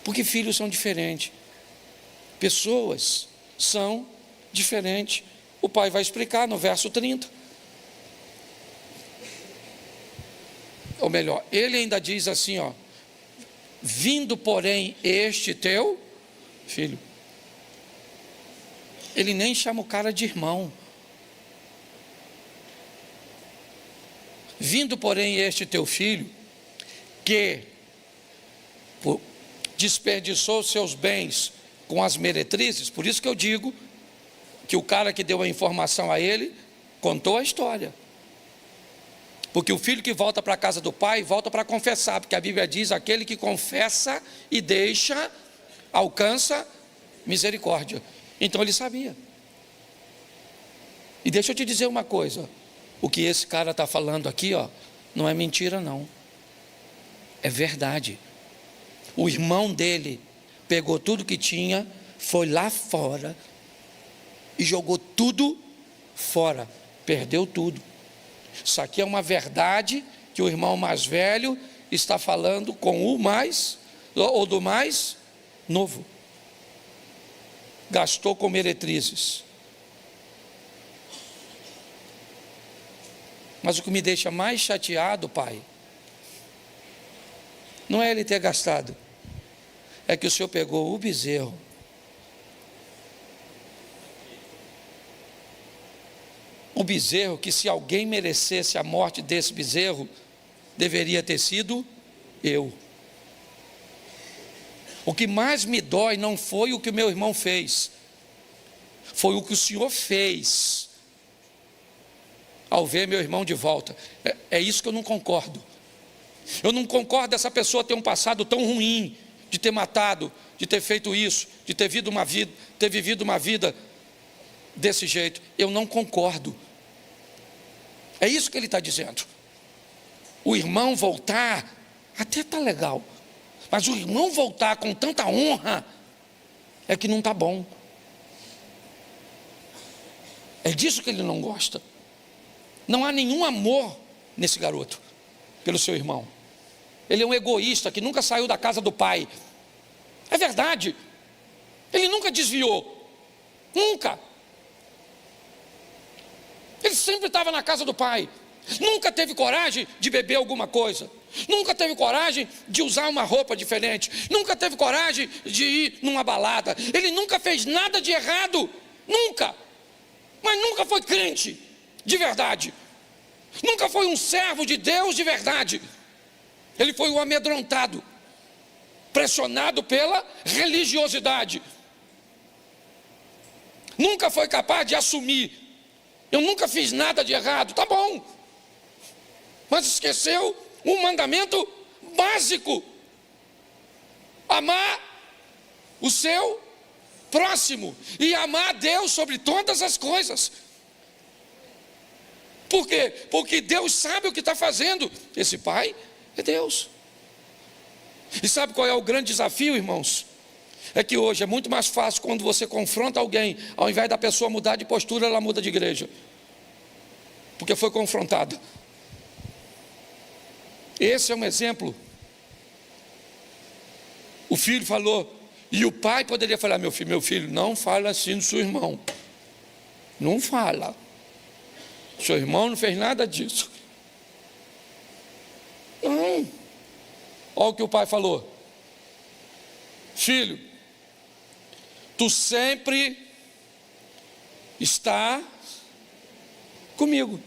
Porque filhos são diferentes, pessoas são diferentes. O pai vai explicar no verso 30. Ou melhor, ele ainda diz assim, ó: vindo porém este teu filho. Ele nem chama o cara de irmão. Vindo porém este teu filho, que desperdiçou seus bens com as meretrizes. Por isso que eu digo que o cara que deu a informação a ele contou a história. Porque o filho que volta para a casa do pai, volta para confessar, porque a Bíblia diz: aquele que confessa e deixa, alcança misericórdia. Então ele sabia. E deixa eu te dizer uma coisa: o que esse cara está falando aqui, ó, não é mentira não, é verdade. O irmão dele pegou tudo que tinha, foi lá fora e jogou tudo fora, perdeu tudo. Isso aqui é uma verdade que o irmão mais velho está falando com o mais, ou do mais novo. Gastou com meretrizes. Mas o que me deixa mais chateado, pai, não é ele ter gastado, é que o Senhor pegou o bezerro, o bezerro que, se alguém merecesse a morte desse bezerro, deveria ter sido eu. O que mais me dói não foi o que o meu irmão fez, foi o que o Senhor fez ao ver meu irmão de volta. É isso que eu não concordo. Eu não concordo dessa pessoa ter um passado tão ruim, de ter matado, de ter feito isso, de ter vivido uma vida desse jeito. Eu não concordo. É isso que ele está dizendo. O irmão voltar, até está legal, mas o irmão voltar com tanta honra, é que não está bom. É disso que ele não gosta. Não há nenhum amor nesse garoto pelo seu irmão. Ele é um egoísta que nunca saiu da casa do pai. É verdade. Ele nunca desviou. Nunca. Ele sempre estava na casa do pai. Nunca teve coragem de beber alguma coisa. Nunca teve coragem de usar uma roupa diferente. Nunca teve coragem de ir numa balada. Ele nunca fez nada de errado. Nunca. Mas nunca foi crente de verdade. Nunca foi um servo de Deus de verdade. Ele foi um amedrontado, pressionado pela religiosidade. nunca foi capaz de assumir: eu nunca fiz nada de errado. Tá bom, mas esqueceu um mandamento básico: amar o seu próximo e amar a Deus sobre todas as coisas. Por quê? Porque Deus sabe o que está fazendo. Esse pai é Deus. E sabe qual é o grande desafio, irmãos? É que hoje é muito mais fácil quando você confronta alguém, ao invés da pessoa mudar de postura, ela muda de igreja, porque foi confrontada. Esse é um exemplo. O filho falou, e o pai poderia falar: meu filho, não fala assim do seu irmão. Não fala. Seu irmão não fez nada disso. Não. Olha o que o pai falou: filho, tu sempre está comigo.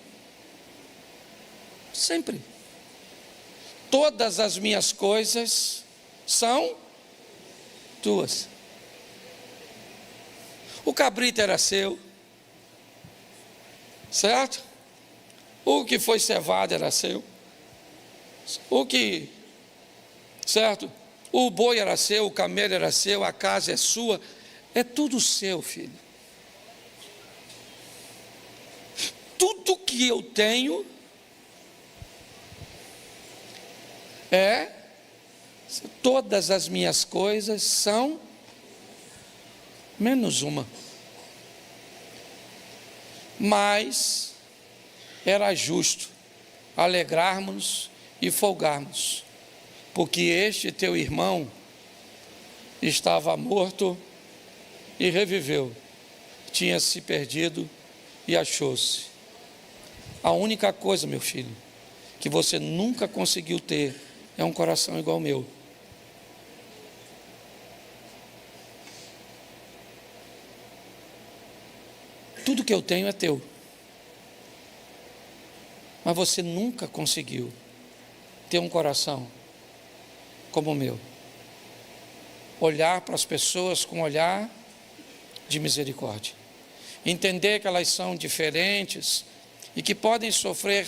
Sempre. Todas as minhas coisas são tuas. O cabrito era seu, certo? O que foi cevado era seu. Certo? O boi era seu, o camelo era seu, a casa é sua. É tudo seu, filho. Tudo que eu tenho todas as minhas coisas são menos uma. Mas era justo alegrarmos e folgarmos, porque este teu irmão estava morto e reviveu, tinha se perdido e achou-se. A única coisa, meu filho, que você nunca conseguiu ter é um coração igual ao meu. Tudo que eu tenho é teu, mas você nunca conseguiu ter um coração como o meu. Olhar para as pessoas com um olhar de misericórdia, entender que elas são diferentes e que podem sofrer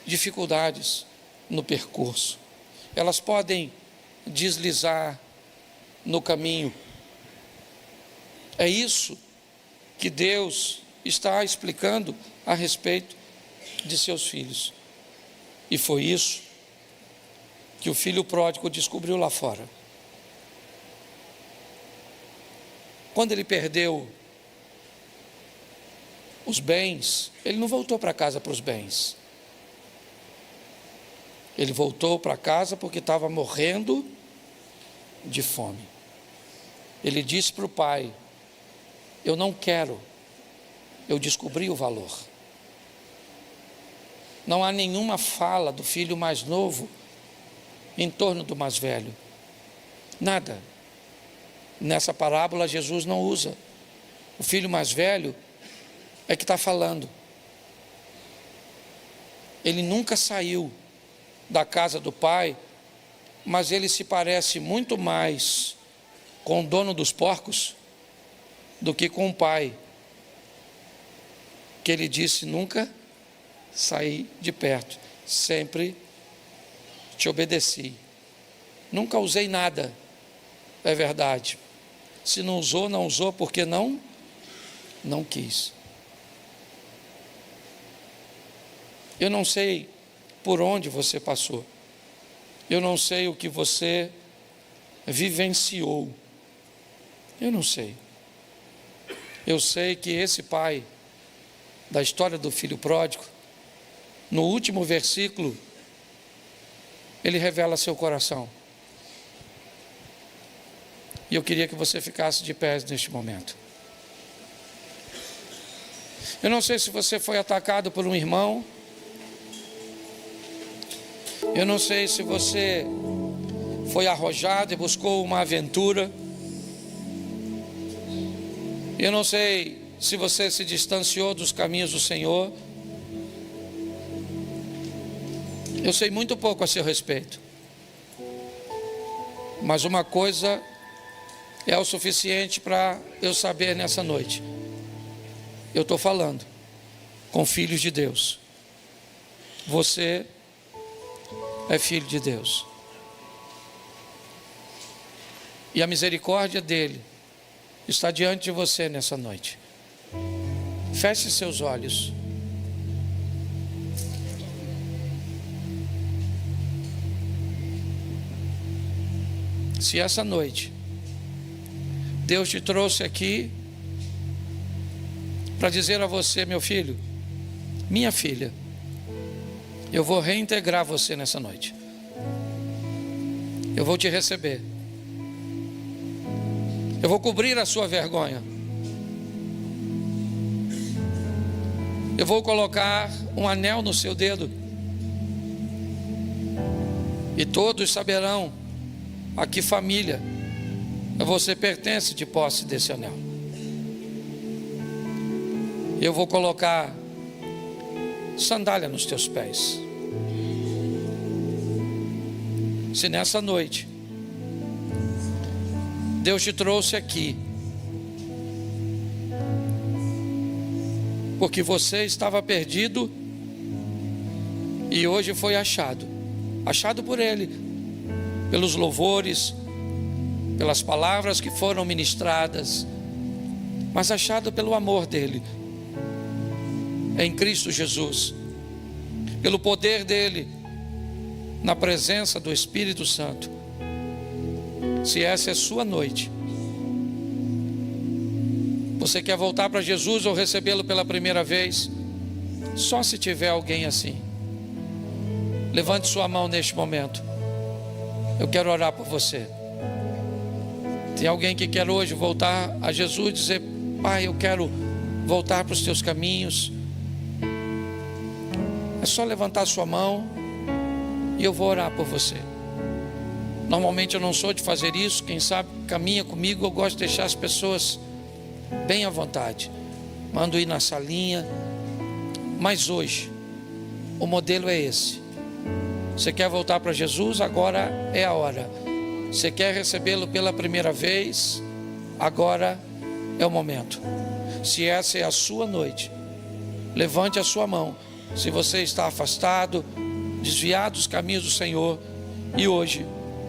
dificuldades no percurso, elas podem deslizar no caminho. É isso que Deus está explicando a respeito de seus filhos. E foi isso que o filho pródigo descobriu lá fora. Quando ele perdeu os bens, ele não voltou para casa para os bens. Ele voltou para casa porque estava morrendo de fome. Ele disse para o pai: eu não quero, eu descobri o valor. Não há nenhuma fala do filho mais novo em torno do mais velho. Nada. Nessa parábola Jesus não usa. O filho mais velho é que está falando. Ele nunca saiu da casa do pai, mas ele se parece muito mais com o dono dos porcos do que com o pai, que ele disse: nunca saí de perto, sempre te obedeci, nunca usei nada. É verdade. Se não usou, não usou porque não quis. Eu não sei por onde você passou, eu não sei o que você vivenciou, eu não sei. Eu sei que esse pai da história do filho pródigo, no último versículo, ele revela seu coração. E eu queria que você ficasse de pé neste momento. Eu não sei se você foi atacado por um irmão. Eu não sei se você foi arrojado e buscou uma aventura. Eu não sei se você se distanciou dos caminhos do Senhor. Eu sei muito pouco a seu respeito. Mas uma coisa é o suficiente para eu saber nessa noite. Eu estou falando com filhos de Deus. Você é filho de Deus. E a misericórdia dele está diante de você nessa noite. Feche seus olhos. Se essa noite Deus te trouxe aqui para dizer a você, meu filho, minha filha, eu vou reintegrar você nessa noite. Eu vou te receber. Eu vou cobrir a sua vergonha. Eu vou colocar um anel no seu dedo. E todos saberão a que família você pertence de posse desse anel. Eu vou colocar sandália nos teus pés. Se nessa noite Deus te trouxe aqui porque você estava perdido e hoje foi achado por Ele, pelos louvores, pelas palavras que foram ministradas, mas achado pelo amor dEle em Cristo Jesus, pelo poder dEle, na presença do Espírito Santo. Se essa é a sua noite, você quer voltar para Jesus ou recebê-lo pela primeira vez, só se tiver alguém assim, levante sua mão neste momento. Eu quero orar por você. Tem alguém que quer hoje voltar a Jesus e dizer: Pai, eu quero voltar para os teus caminhos. É só levantar sua mão e eu vou orar por você. Normalmente eu não sou de fazer isso. Quem sabe caminha comigo, eu gosto de deixar as pessoas bem à vontade. Mando ir na salinha. Mas hoje o modelo é esse. Você quer voltar para Jesus? Agora é a hora. Você quer recebê-lo pela primeira vez? Agora é o momento. Se essa é a sua noite, levante a sua mão. Se você está afastado, desviado dos caminhos do Senhor e hoje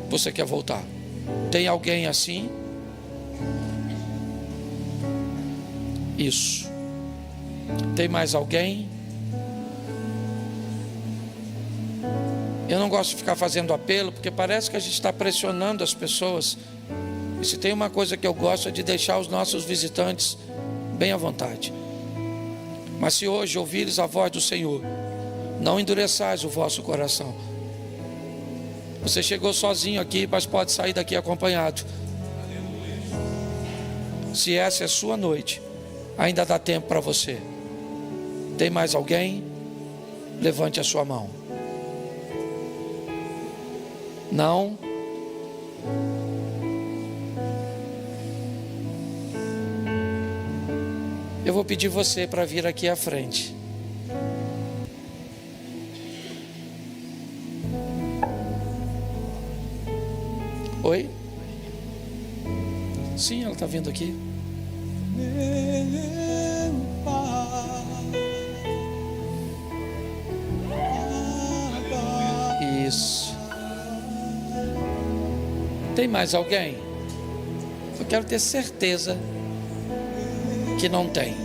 você quer voltar. Tem alguém assim? Isso. Tem mais alguém? Eu não gosto de ficar fazendo apelo, porque parece que a gente está pressionando as pessoas. E se tem uma coisa que eu gosto é de deixar os nossos visitantes bem à vontade. Mas se hoje ouvires a voz do Senhor, não endureçais o vosso coração. Você chegou sozinho aqui, mas pode sair daqui acompanhado. Se essa é a sua noite, ainda dá tempo para você. Tem mais alguém? Levante a sua mão. Não? Eu vou pedir você para vir aqui à frente. Oi? Sim, ela está vindo aqui. Isso. Tem mais alguém? Eu quero ter certeza que não tem.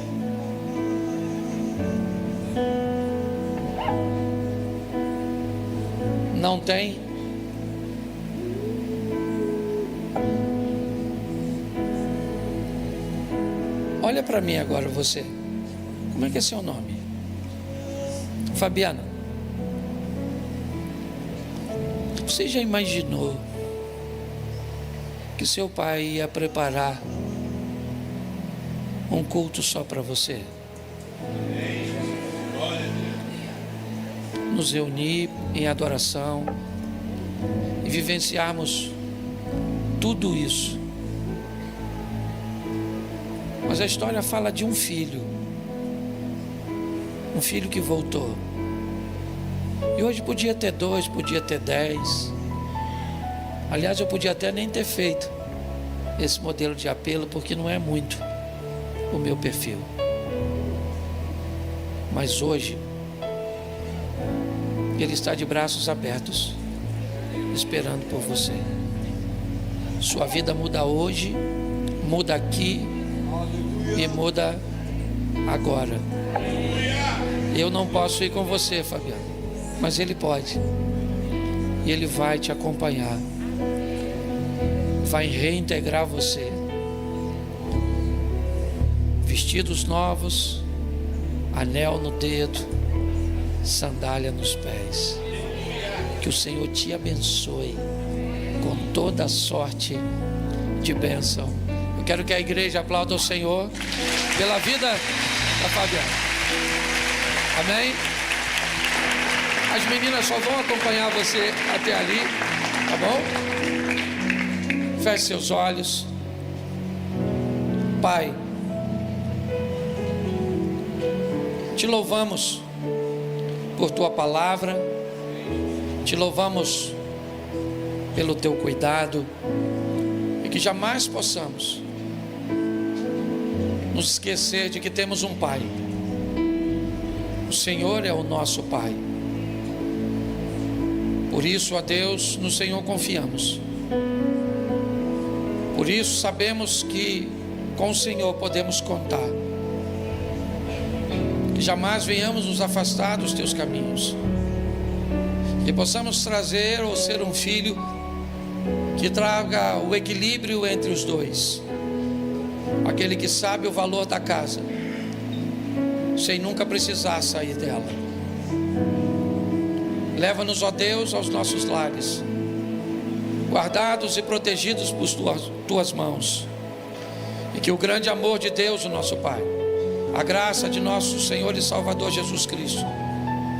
Não tem? Olha para mim agora você. Como é que é seu nome? Fabiana. Você já imaginou que seu pai ia preparar um culto só para você? Nos reunir em adoração e vivenciarmos tudo isso. Mas a história fala de um filho que voltou. E hoje podia ter 2, podia ter 10. Aliás, eu podia até nem ter feito. esse modelo de apelo, porque não é muito o meu perfil. Mas hoje, Ele está de braços abertos, esperando por você. Sua vida muda hoje, muda aqui e muda agora. Eu não posso ir com você, Fabiano, mas Ele pode. E Ele vai te acompanhar, vai reintegrar você. Vestidos novos, anel no dedo, sandália nos pés. Que o Senhor te abençoe com toda a sorte de bênção. Eu quero que a igreja aplaude ao Senhor pela vida da Fabiana. Amém? As meninas só vão acompanhar você até ali, tá bom? Feche seus olhos. Pai, te louvamos por tua palavra, te louvamos pelo teu cuidado, e que jamais possamos nos esquecer de que temos um Pai. O Senhor é o nosso Pai. Por isso, ó Deus, no Senhor confiamos. Por isso sabemos que com o Senhor podemos contar. Que jamais venhamos nos afastar dos teus caminhos. Que possamos trazer ou ser um filho que traga o equilíbrio entre os dois. Aquele que sabe o valor da casa, sem nunca precisar sair dela. Leva-nos, ó Deus, aos nossos lares, guardados e protegidos por tuas mãos. E que o grande amor de Deus, o nosso Pai, a graça de nosso Senhor e Salvador Jesus Cristo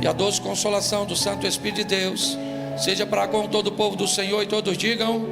e a doce consolação do Santo Espírito de Deus seja para com todo o povo do Senhor, e todos digam